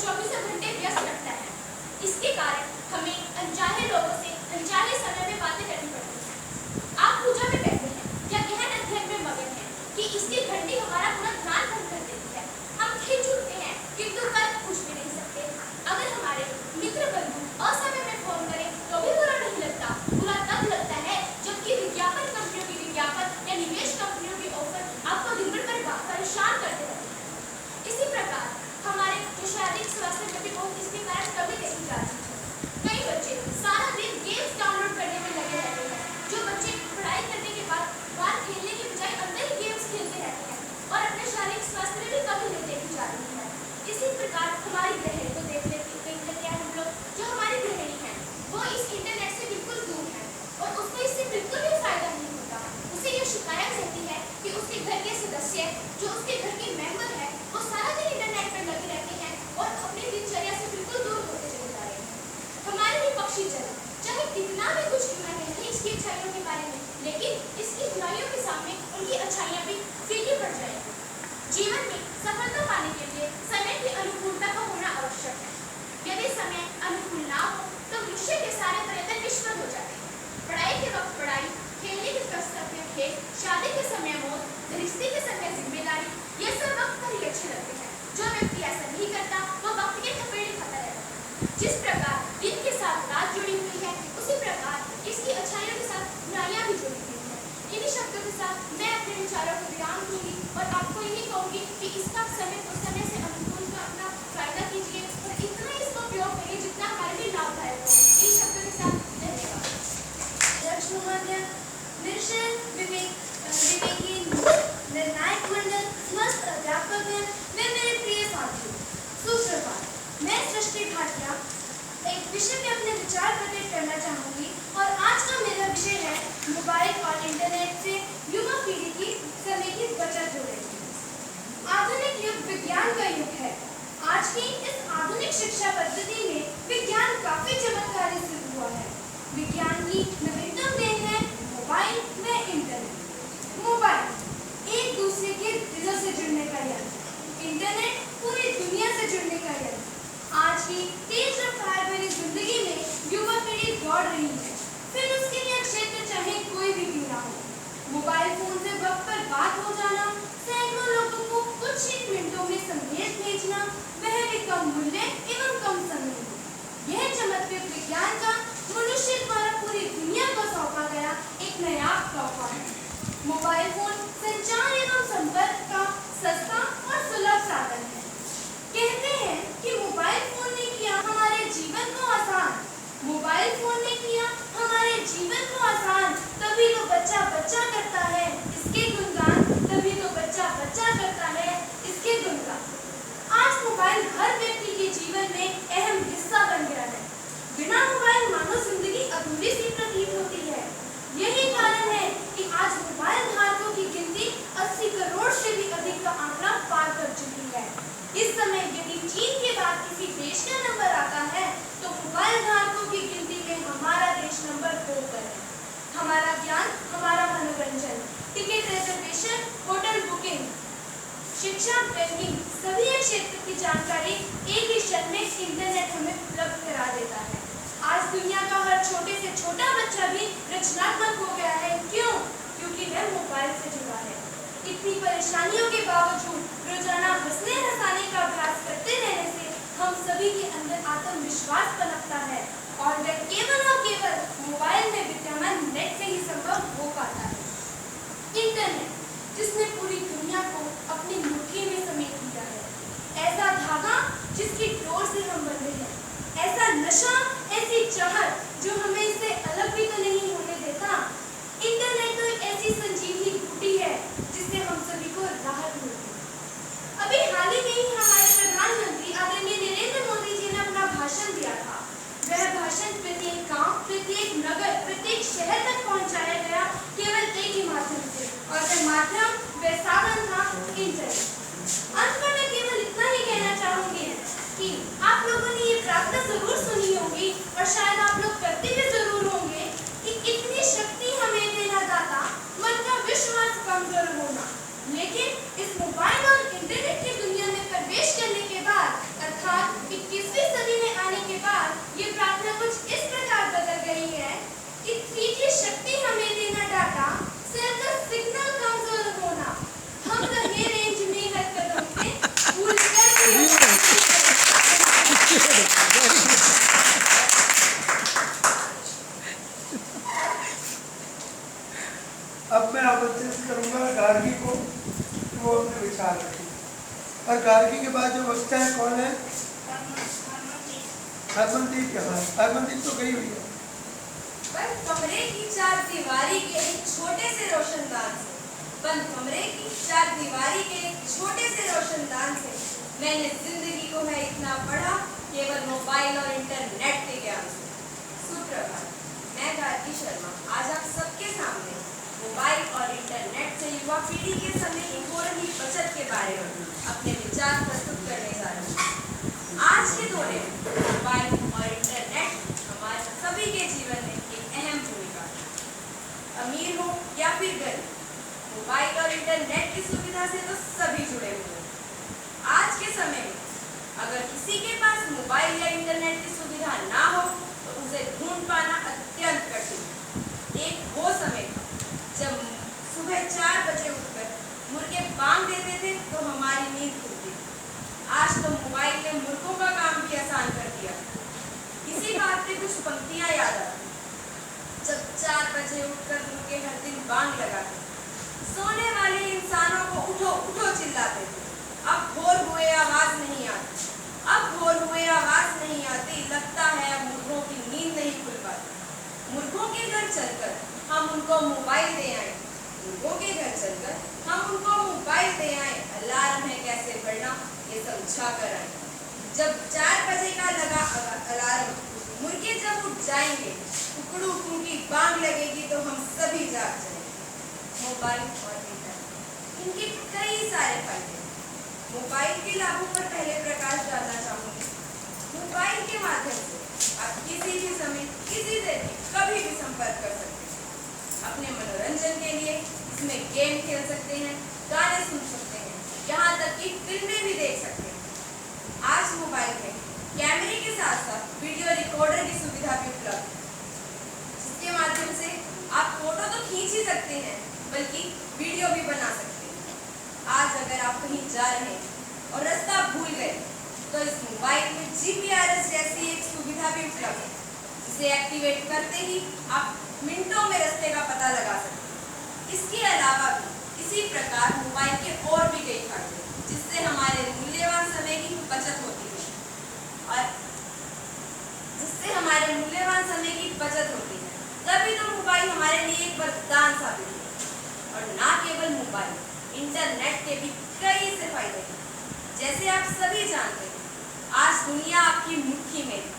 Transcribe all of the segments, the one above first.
चौबीसों घंटे व्यस्त रखता है। इसके कारण हमें अनचाहे लोगों से अनचाहे समय में बातें करनी पड़ती हैं। आप पूजा में बैठे हैं या गहन अध्ययन में मगन हैं कि इसकी घंटी हमारा पूरा ध्यान भंग कर देती है। हम खिंच उठते हैं किंतु कर कुछ भी नहीं सकते। अगर हमारे मित्र बंधु असमय में फोन करें तो भी बुरा नहीं लगता। बुरा तब लगता है जबकि विज्ञापन कंपनियों की विज्ञापन या निवेश कंपनियों की ऑफर आपको दिन भर परेशान करते रहते हैं। इसी प्रकार हमारे जो शारीरिक स्वास्थ्य में भी बहुत इसके कारण कमी देखी जा रही है। कई बच्चे सारा दिन गेम्स डाउनलोड करने में लगे रहते हैं। जो बच्चे पढ़ाई करने के बाद बाहर खेलने के बजाय अंदर ही गेम्स खेलते रहते हैं और अपने शारीरिक स्वास्थ्य में भी कमी नहीं देखी जा रही है। इसी प्रकार हमारी गृहिणी को देख लेते हैं हम लोग। जो हमारी गृहिणी है वो इस इंटरनेट से बिल्कुल दूर है और उसको इससे बिल्कुल भी फायदा नहीं होता। उसे ये शिकायत रहती है कि उसके घर के सदस्य जो उसके घर के मेंबर है वो सारा दिन इंटरनेट पर लगे रहते हैं और अपनी दिनचर्या से बिल्कुल दूर होते चले जा रहे हैं। हमारे लिए पक्षी जगत चाहे कितना भी कुछ क्यों न कहें इसकी अच्छाइयों के बारे में, लेकिन इसकी बुराइयों के सामने उनकी अच्छाइयां भी फीकी पड़ जाएंगी। जीवन में सफलता पाने के लिए समय की अनुकूलता का होना आवश्यक है। यदि समय अनुकूल ना हो तो मनुष्य के सारे प्रयत्न निष्फल हो जाते हैं। पढ़ाई के वक्त पढ़ाई, खेलने के समय खेल, शादी के समय मौत, रिश्ते के समय जिम्मेदारी, ये सब वक्त पर ही अच्छे लगते हैं। जो व्यक्ति ऐसा नहीं करता वो वक्त के थपेड़े खाता रहता है। जिस प्रकार दिन के साथ रात जुड़ी हुई है उसी प्रकार इसकी अच्छाइयों के साथ बुराइयां भी जुड़ी हुई है। इन्हीं शब्दों के साथ मैं अपने विचारों को विराम दूंगी और आपको यही कहूंगी कि इसका समय से अनुकूल का अपना फायदा कीजिए और इतना इसका उपयोग करिए जितना हमारे लिए लाभदायक हो। इन्हीं शब्दों के साथ धन्यवाद। निर्णायक मंडल, समस्त अध्यापक हैं, वे मेरे प्रिय साथियों, सुप्रभात। मैं सृष्टि भाटिया एक विषय पे अपने विचार प्रकट करना चाहूंगी और आज का मेरा विषय है मोबाइल और इंटरनेट से युवा पीढ़ी की समय की बचत हो रही है। आधुनिक युग विज्ञान का युग है। आज की इस आधुनिक शिक्षा पद्धति में विज्ञान काफी चमत्कारी सिद्ध हुआ है। विज्ञान की नवीनतम देन है मोबाइल व इंटरनेट। मोबाइल एक दूसरे के दिलों से जुड़ने का यंत्र, इंटरनेट पूरी दुनिया से जुड़ने का यंत्र। आज की तेज रफ्तार भरी जिंदगी में युवा पीढ़ी दौड़ रही है, फिर उसके लिए क्षेत्र चाहे कोई भी क्यों ना हो। मोबाइल फोन से वक्त पर बात हो जाना, सैकड़ों लोगों को कुछ ही मिनटों में संदेश भेजना, वह भी कम मूल्य एवं कम समय में। यह चमत्कृत विज्ञान का मनुष्य द्वारा पूरी दुनिया को सौंपा गया एक नया तोहफा है। मोबाइल फोन संचार एवं संपर्क का सस्ता और सुलभ साधन है। कहते हैं कि मोबाइल फोन ने किया हमारे जीवन को आसान। मोबाइल फोन ने किया हमारे जीवन को आसान, तभी तो बच्चा बच्चा करता है इसके गुणगान, तभी तो बच्चा बच्चा करता है इसके गुणगान। आज मोबाइल हर व्यक्ति के जीवन में अहम हिस्सा बन गया है। बिना मोबाइल मानो जिंदगी अधूरी सी प्रतीत होती है। यही कारण है कि आज मोबाइल धारकों की गिनती 80 करोड़ से भी अधिक का आंकड़ा पार कर चुकी है। इस समय यदि चीन के बाद किसी देश का नंबर आता है तो मोबाइल धारकों की गिनती में हमारा देश नंबर 2 पर है। हमारा ज्ञान, हमारा मनोरंजन, टिकट रिजर्वेशन, होटल बुकिंग, शिक्षा, बैंकिंग, सभी क्षेत्र की जानकारी एक ही क्षण में इंटरनेट हमें उपलब्ध करा देता है। आज दुनिया का हर छोटे से छोटा बच्चा भी रचनात्मक हो गया है। क्यों? क्योंकि वह मोबाइल से जुड़ा है। इतनी परेशानियों के बावजूद रोजाना हंसने हंसाने का अभ्यास करते रहने से हम सभी के अंदर आत्मविश्वास पनपता है और वह केवल और केवल मोबाइल में विद्यमान नेट से ही संभव हो पाता है। इंटरनेट जिसने पूरी दुनिया को अपनी मुट्ठी में समेट लिया है, ऐसा धागा जिसकी डोर से हम बंधे हैं, ऐसा नशा, ऐसी चाहत जो हमें इससे अलग भी तो नहीं होने देता। इंटरनेट तो एक ऐसी संजीवनी बूटी है जिससे हम सभी को राहत मिलती है। अभी हाल ही में ही हमारे प्रधानमंत्री आदरणीय नरेंद्र मोदी जी ने अपना भाषण दिया था। वह भाषण प्रत्येक गांव, प्रत्येक नगर, प्रत्येक शहर तक पहुंचाया गया केवल एक ही माध्यम से, और वह माध्यम, वह साधन अपने विचार रखें। और गार्गी के बाद जो बचता है कौन है? हरमनदीप। यहाँ हरमनदीप तो गई हुई है। पर कमरे की चार दीवारी के एक छोटे से रोशनदान से, बंद कमरे की चार दीवारी के एक छोटे से रोशनदान से मैंने जिंदगी को है इतना पढ़ा, केवल मोबाइल और इंटरनेट के ज्ञान से। सुप्रभात, मैं गार्गी शर्मा आज आप सबके सामने मोबाइल और इंटरनेट से युवा पीढ़ी के समय की हो रही बचत के बारे में अपने विचार प्रस्तुत करने जा रही हूँ। आज के दौर में मोबाइल और इंटरनेट हमारे सभी के जीवन में एक अहम भूमिका है। अमीर हो या फिर गरीब, मोबाइल और इंटरनेट की सुविधा से तो सभी जुड़े हुए हैं। आज के समय में अगर किसी के पास मोबाइल या इंटरनेट की सुविधा ना हो तो उसे ढूंढ पाना अत्यंत कठिन है। एक वो समय था जब सुबह 4 बजे उठकर मुर्गे बांग देते थे तो हमारी नींद खुलती। आज तो मोबाइल ने मुर्गों का काम भी आसान कर दिया। इसी बात पे कुछ पंक्तियां याद आती। जब 4 बजे उठकर मुर्गे हर दिन बांग लगाते, सोने वाले इंसानों को उठो उठो चिल्लाते थे। अब भोर हुए आवाज नहीं आती, अब भोर हुए आवाज नहीं आती, लगता है अब मुर्गों की नींद नहीं खुल पाती। मुर्गों के घर चलकर हम उनको मोबाइल दे आए, मुर्गों के घर चलकर हम उनको मोबाइल दे आए। अलार्म है कैसे पढ़ना ये समझा कर आए। जब 4 बजे का लगा अलार्म, मुर्गे जब उठ जाएंगे, कुकड़ू की बांग लगेगी तो हम सभी जाग जाएंगे। मोबाइल और इंटरनेट, इनके कई सारे फायदे। मोबाइल के लाभों पर पहले प्रकाश डालना चाहूंगी। मोबाइल के माध्यम से आप किसी भी समय किसी से भी कभी भी संपर्क कर सकते हैं। अपने मनोरंजन के लिए इसमें गेम खेल सकते हैं, गाने सुन सकते हैं, यहाँ तक कि फिल्में भी देख सकते हैं। आज मोबाइल में कैमरे के साथ साथ वीडियो रिकॉर्डर की सुविधा भी उपलब्ध है, जिसके माध्यम से आप फोटो तो खींच ही सकते हैं बल्कि वीडियो भी बना सकते हैं। आज अगर आप कहीं जा रहे हैं और रास्ता भूल गए तो इस मोबाइल में जीपीआरएस जैसी एक सुविधा भी उपलब्ध है, जिसे एक्टिवेट करते ही आप मिनटों में रास्ते का पता लगा सकते हैं। इसके अलावा भी इसी प्रकार मोबाइल के और भी कई फायदे, जिससे हमारे मूल्यवान समय की बचत होती है और तभी तो मोबाइल हमारे लिए एक वरदान साबित है। और ना केवल मोबाइल, इंटरनेट के भी कई से फायदे हैं। जैसे आप सभी जानते हैं, आज दुनिया आपकी मुट्ठी में है।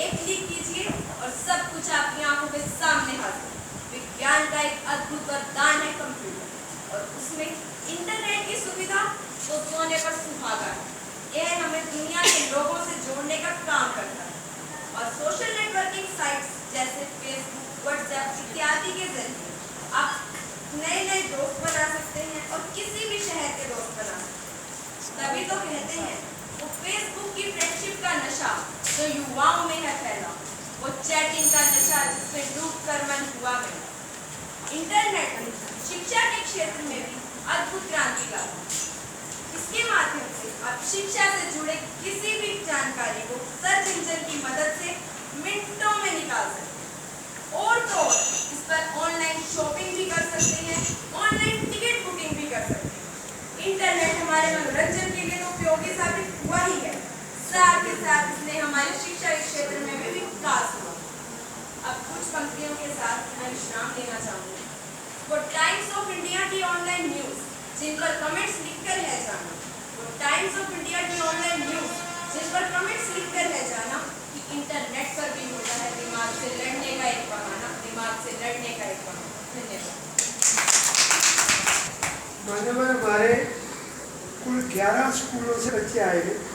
एक क्लिक कीजिए और सब कुछ आपकी आंखों के सामने हाजिर। विज्ञान का एक अद्भुत वरदान है कंप्यूटर, और उसमें इंटरनेट की सुविधा तो सोने पर सुहागा है। यह हमें दुनिया के लोगों से जोड़ने का काम करता है और सोशल नेटवर्किंग साइट्स जैसे फेसबुक, व्हाट्सएप इत्यादि के जरिए आप नए दोस्त बना सकते हैं और किसी भी शहर के दोस्त बना सकते हैं। तभी तो कहते हैं वो फेसबुक की फ्रेंडशिप का नशा जो युवाओं में है फैला, वो चैटिंग का नशा जिसमें डूबकर मन हुआ में। इंटरनेट ने शिक्षा के क्षेत्र में भी अद्भुत क्रांति ला। इसके माध्यम से आप शिक्षा से जुड़े किसी भी जानकारी को सर्च इंजन की मदद से मिनटों में निकाल सकते हैं। और तो और इस पर ऑनलाइन शॉपिंग भी कर सकते हैं, ऑनलाइन टिकट बुकिंग भी कर सकते हैं। इंटरनेट हमारे मनोरंजन के लिए तो उपयोगी साबित हुआ ही है, साथ ही साथ इसने हमारे शिक्षा के क्षेत्र में भी विकास हुआ। अब कुछ पंक्तियों के साथ मैं विश्राम लेना चाहूँगी। वो टाइम्स ऑफ इंडिया की ऑनलाइन न्यूज़ जिन पर कमेंट्स लिखकर है जाना, वो टाइम्स ऑफ इंडिया की ऑनलाइन न्यूज़ जिन पर कमेंट्स लिखकर है जाना कि इंटरनेट पर भी होता है दिमाग से लड़ने का एक बहाना, दिमाग से लड़ने का एक बहाना। धन्यवाद। मान्यवर, हमारे कुल 11 स्कूलों से बच्चे आए हैं।